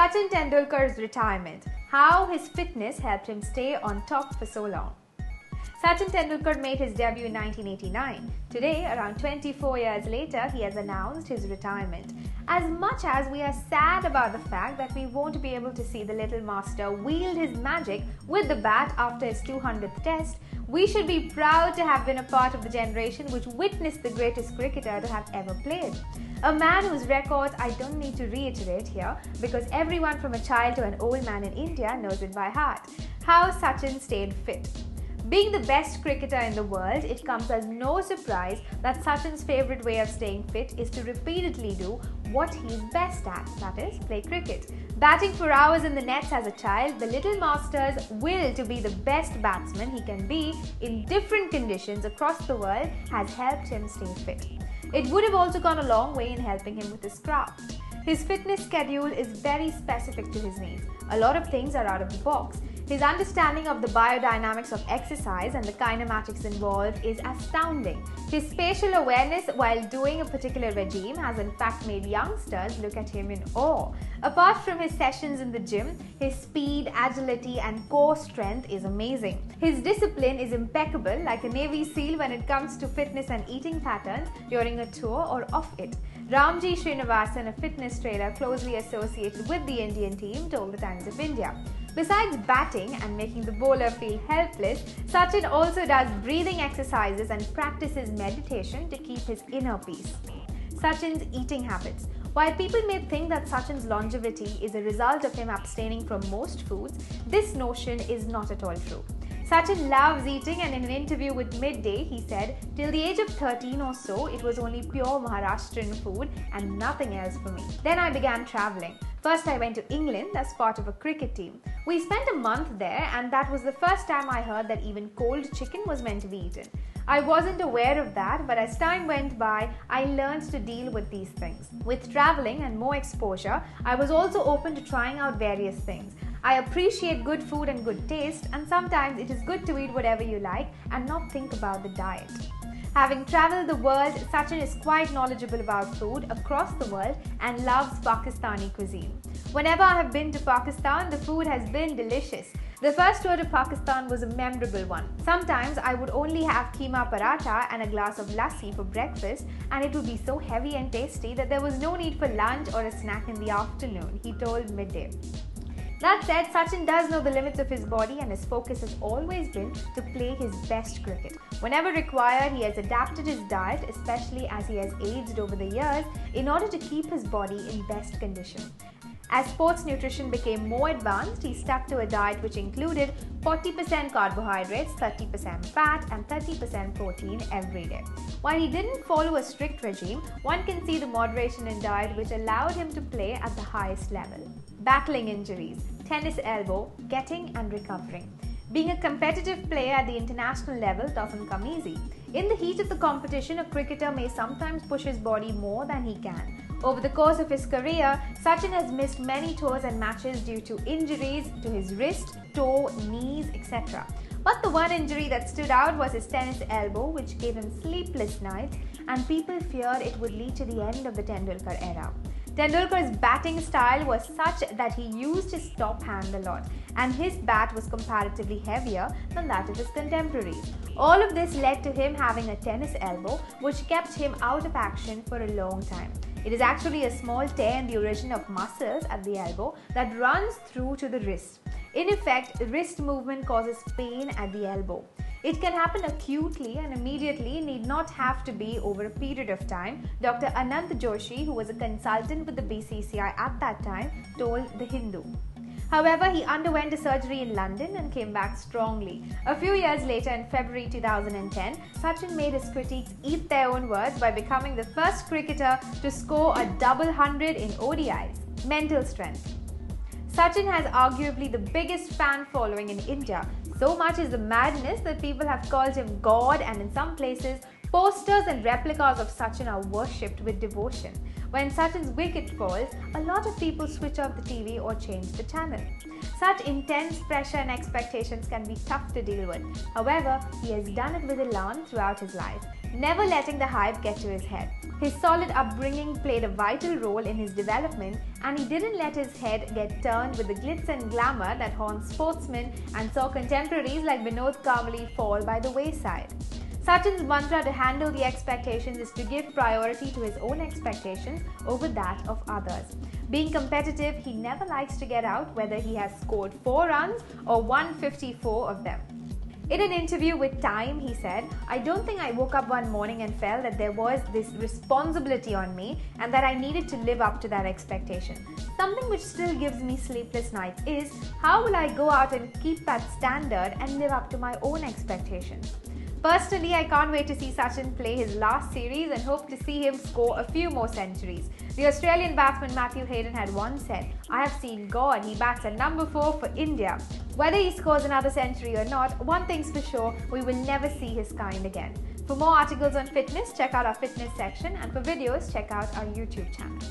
Sachin Tendulkar's retirement. How his fitness helped him stay on top for so long. Sachin Tendulkar made his debut in 1989. Today, around 24 years later, he has announced his retirement. As much as we are sad about the fact that we won't be able to see the little master wield his magic with the bat after his 200th test, we should be proud to have been a part of the generation which witnessed the greatest cricketer to have ever played. A man whose records I don't need to reiterate here because everyone from a child to an old man in India knows it by heart. How Sachin stayed fit. Being the best cricketer in the world, it comes as no surprise that Sachin's favourite way of staying fit is to repeatedly do what he's best at, that is, play cricket. Batting for hours in the nets as a child, the little master's will to be the best batsman he can be in different conditions across the world has helped him stay fit. It would have also gone a long way in helping him with his craft. His fitness schedule is very specific to his needs. A lot of things are out of the box. His understanding of the biodynamics of exercise and the kinematics involved is astounding. His spatial awareness while doing a particular regime has in fact made youngsters look at him in awe. Apart from his sessions in the gym, his speed, agility and core strength is amazing. His discipline is impeccable, like a Navy SEAL when it comes to fitness and eating patterns during a tour or off it. Ramji Srinivasan, a fitness trainer closely associated with the Indian team, told the Times of India. Besides batting and making the bowler feel helpless, Sachin also does breathing exercises and practices meditation to keep his inner peace. Sachin's eating habits. While people may think that Sachin's longevity is a result of him abstaining from most foods, this notion is not at all true. Sachin loves eating, and in an interview with Midday, he said, "Till the age of 13 or so, it was only pure Maharashtrian food and nothing else for me. Then I began travelling. First I went to England as part of a cricket team. We spent a month there, and that was the first time I heard that even cold chicken was meant to be eaten. I wasn't aware of that, but as time went by, I learned to deal with these things. With travelling and more exposure, I was also open to trying out various things. I appreciate good food and good taste, and sometimes it is good to eat whatever you like and not think about the diet." Having travelled the world, Sachin is quite knowledgeable about food across the world and loves Pakistani cuisine. "Whenever I have been to Pakistan, the food has been delicious. The first tour to Pakistan was a memorable one. Sometimes I would only have keema paratha and a glass of lassi for breakfast, and it would be so heavy and tasty that there was no need for lunch or a snack in the afternoon," he told Midday. That said, Sachin does know the limits of his body, and his focus has always been to play his best cricket. Whenever required, he has adapted his diet, especially as he has aged over the years, in order to keep his body in best condition. As sports nutrition became more advanced, he stuck to a diet which included 40% carbohydrates, 30% fat and 30% protein every day. While he didn't follow a strict regime, one can see the moderation in diet which allowed him to play at the highest level. Battling injuries, tennis elbow, getting and recovering. Being a competitive player at the international level doesn't come easy. In the heat of the competition, a cricketer may sometimes push his body more than he can. Over the course of his career, Sachin has missed many tours and matches due to injuries to his wrist, toe, knees, etc. But the one injury that stood out was his tennis elbow, which gave him sleepless nights, and people feared it would lead to the end of the Tendulkar era. Tendulkar's batting style was such that he used his top hand a lot, and his bat was comparatively heavier than that of his contemporaries. All of this led to him having a tennis elbow, which kept him out of action for a long time. It is actually a small tear in the origin of muscles at the elbow that runs through to the wrist. In effect, wrist movement causes pain at the elbow. It can happen acutely and immediately, need not have to be over a period of time, Dr. Anant Joshi, who was a consultant with the BCCI at that time, told The Hindu. However, he underwent a surgery in London and came back strongly. A few years later, in February 2010, Sachin made his critics eat their own words by becoming the first cricketer to score a double hundred in ODIs. Mental strength. Sachin has arguably the biggest fan following in India. So much is the madness that people have called him God and in some places Posters and replicas of Sachin are worshipped with devotion. When Sachin's wicket falls, a lot of people switch off the TV or change the channel. Such intense pressure and expectations can be tough to deal with. However, he has done it with elan throughout his life, never letting the hype get to his head. His solid upbringing played a vital role in his development, and he didn't let his head get turned with the glitz and glamour that haunts sportsmen and saw contemporaries like Vinod Kamli fall by the wayside. Sachin's mantra to handle the expectations is to give priority to his own expectations over that of others. Being competitive, he never likes to get out whether he has scored 4 runs or 154 of them. In an interview with Time, he said, "I don't think I woke up one morning and felt that there was this responsibility on me and that I needed to live up to that expectation. Something which still gives me sleepless nights is, how will I go out and keep that standard and live up to my own expectations?" Personally, I can't wait to see Sachin play his last series and hope to see him score a few more centuries. The Australian batsman Matthew Hayden had once said, "I have seen God, he bats at number 4 for India." Whether he scores another century or not, one thing's for sure, we will never see his kind again. For more articles on fitness, check out our fitness section, and for videos, check out our YouTube channel.